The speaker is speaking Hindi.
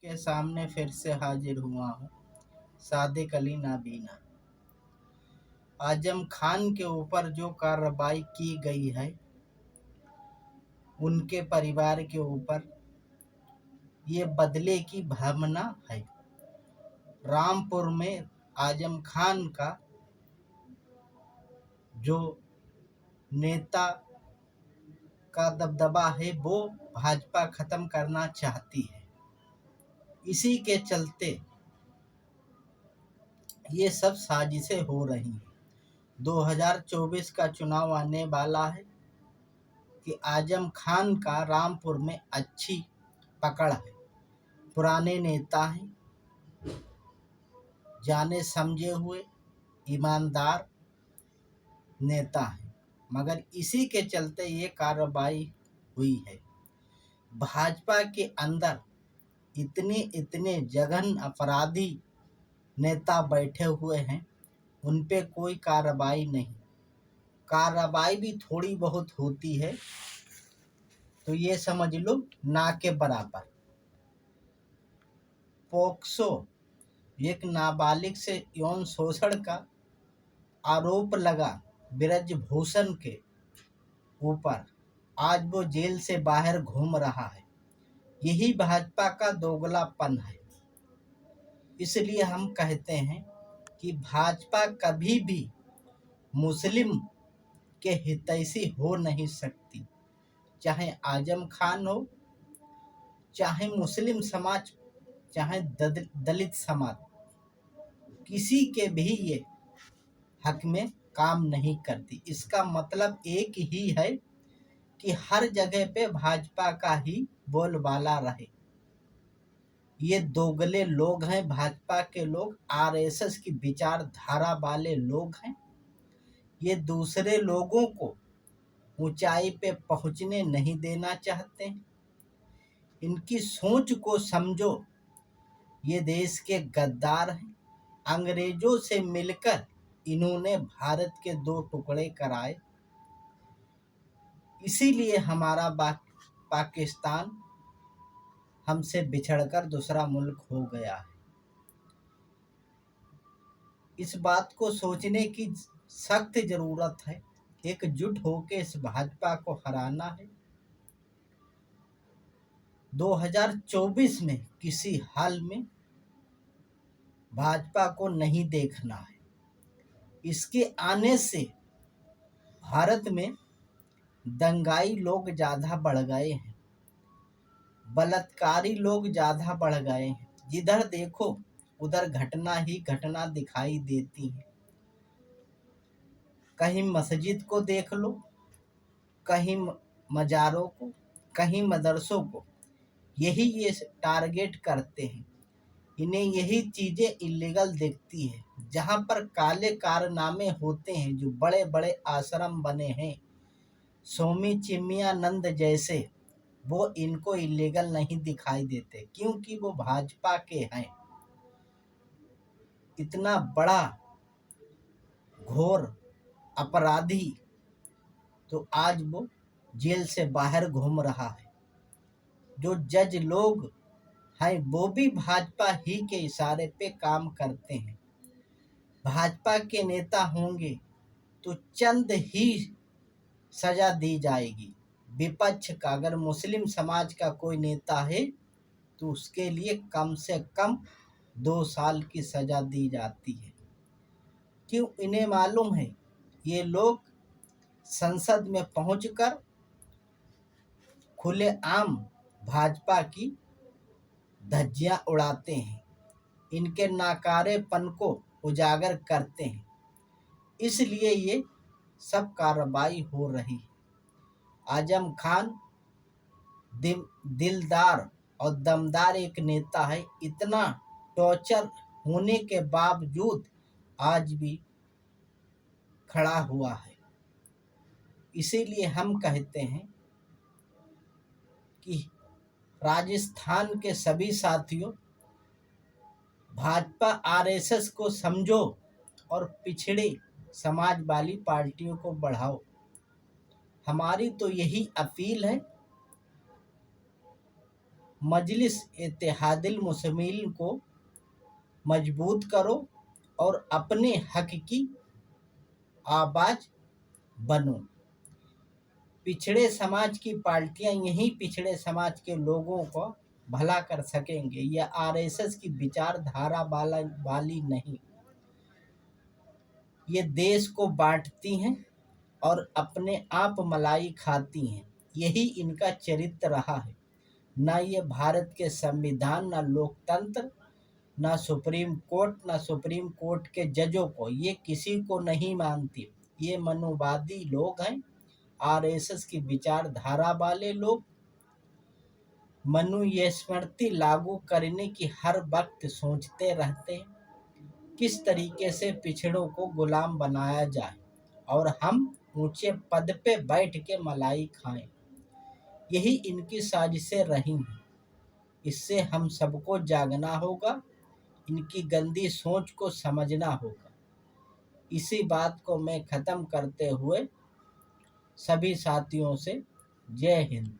के सामने फिर से हाजिर हुआ हूँ। सादिक अली नाबीना। आजम खान के ऊपर जो कार्रवाई की गई है, उनके परिवार के ऊपर, ये बदले की भावना है। रामपुर में आजम खान का जो नेता का दबदबा है, वो भाजपा खत्म करना चाहती है। इसी के चलते ये सब साजिशें हो रही हैं। 2024 का चुनाव आने वाला है कि आजम खान का रामपुर में अच्छी पकड़ है। पुराने नेता हैं, जाने समझे हुए ईमानदार नेता हैं, मगर इसी के चलते ये कार्रवाई हुई है। भाजपा के अंदर इतने जघन्य अपराधी नेता बैठे हुए हैं, उन पे कोई कार्रवाई नहीं। कार्रवाई भी थोड़ी बहुत होती है तो ये समझ लो ना के बराबर। पोक्सो, एक नाबालिग से यौन शोषण का आरोप लगा ब्रजभूषण के ऊपर, आज वो जेल से बाहर घूम रहा है। यही भाजपा का दोगलापन है। इसलिए हम कहते हैं कि भाजपा कभी भी मुस्लिम के हितैषी हो नहीं सकती। चाहे आजम खान हो, चाहे मुस्लिम समाज, चाहे दलित समाज, किसी के भी ये हक में काम नहीं करती। इसका मतलब एक ही है कि हर जगह पे भाजपा का ही बोलबाला रहे। ये दोगले लोग हैं, भाजपा के लोग आरएसएस की विचारधारा वाले लोग हैं। ये दूसरे लोगों को ऊंचाई पे पहुंचने नहीं देना चाहते हैं। इनकी सोच को समझो। ये देश के गद्दार हैं। अंग्रेजों से मिलकर इन्होंने भारत के 2 टुकड़े कराए। इसीलिए हमारा पाकिस्तान हमसे बिछड़कर दूसरा मुल्क हो गया है। इस बात को सोचने की सख्त जरूरत है। एकजुट होकर इस भाजपा को हराना है। 2024 में किसी हाल में भाजपा को नहीं देखना है। इसके आने से भारत में दंगाई लोग ज़्यादा बढ़ गए हैं, बलात्कारी लोग ज़्यादा बढ़ गए हैं। जिधर देखो उधर घटना ही घटना दिखाई देती है। कहीं मस्जिद को देख लो, कहीं मज़ारों को, कहीं मदरसों को, यही ये टारगेट करते हैं। इन्हें यही चीज़ें इलीगल दिखती है। जहाँ पर काले कारनामे होते हैं, जो बड़े बड़े आश्रम बने हैं, स्वामी चिन्मयानंद जैसे, वो इनको इलीगल नहीं दिखाई देते, क्योंकि वो भाजपा के हैं। इतना बड़ा घोर अपराधी तो आज वो जेल से बाहर घूम रहा है। जो जज लोग हैं, वो भी भाजपा ही के इशारे पे काम करते हैं। भाजपा के नेता होंगे तो चंद ही सजा दी जाएगी। विपक्ष का, अगर मुस्लिम समाज का कोई नेता है तो उसके लिए कम से कम 2 साल की सजा दी जाती है। क्यों? इन्हें मालूम है ये लोग संसद में पहुंचकर खुलेआम भाजपा की धज्जियां उड़ाते हैं, इनके नाकारेपन को उजागर करते हैं। इसलिए ये सब कार्रवाई हो रही है। आजम खान दिलदार और दमदार एक नेता है। इतना टॉर्चर होने के बावजूद आज भी खड़ा हुआ है। इसीलिए हम कहते हैं कि राजस्थान के सभी साथियों, भाजपा आरएसएस को समझो और पिछड़े समाज वाली पार्टियों को बढ़ाओ। हमारी तो यही अपील है। मजलिस इत्तेहादुल मुस्लिमीन को मजबूत करो और अपने हक की आवाज बनो। पिछड़े समाज की पार्टियां यही पिछड़े समाज के लोगों को भला कर सकेंगे। यह आरएसएस की विचारधारा वाली नहीं। ये देश को बांटती हैं और अपने आप मलाई खाती हैं। यही इनका चरित्र रहा है। न ये भारत के संविधान, न लोकतंत्र, न सुप्रीम कोर्ट के जजों को, ये किसी को नहीं मानती। ये मनुवादी लोग हैं, आरएसएस की विचारधारा वाले लोग। मनुस्मृति लागू करने की हर वक्त सोचते रहते हैं किस तरीके से पिछड़ों को गुलाम बनाया जाए और हम ऊंचे पद पे बैठ के मलाई खाएं। यही इनकी साजिशें रही हैं। इससे हम सबको जागना होगा, इनकी गंदी सोच को समझना होगा। इसी बात को मैं ख़त्म करते हुए सभी साथियों से जय हिंद।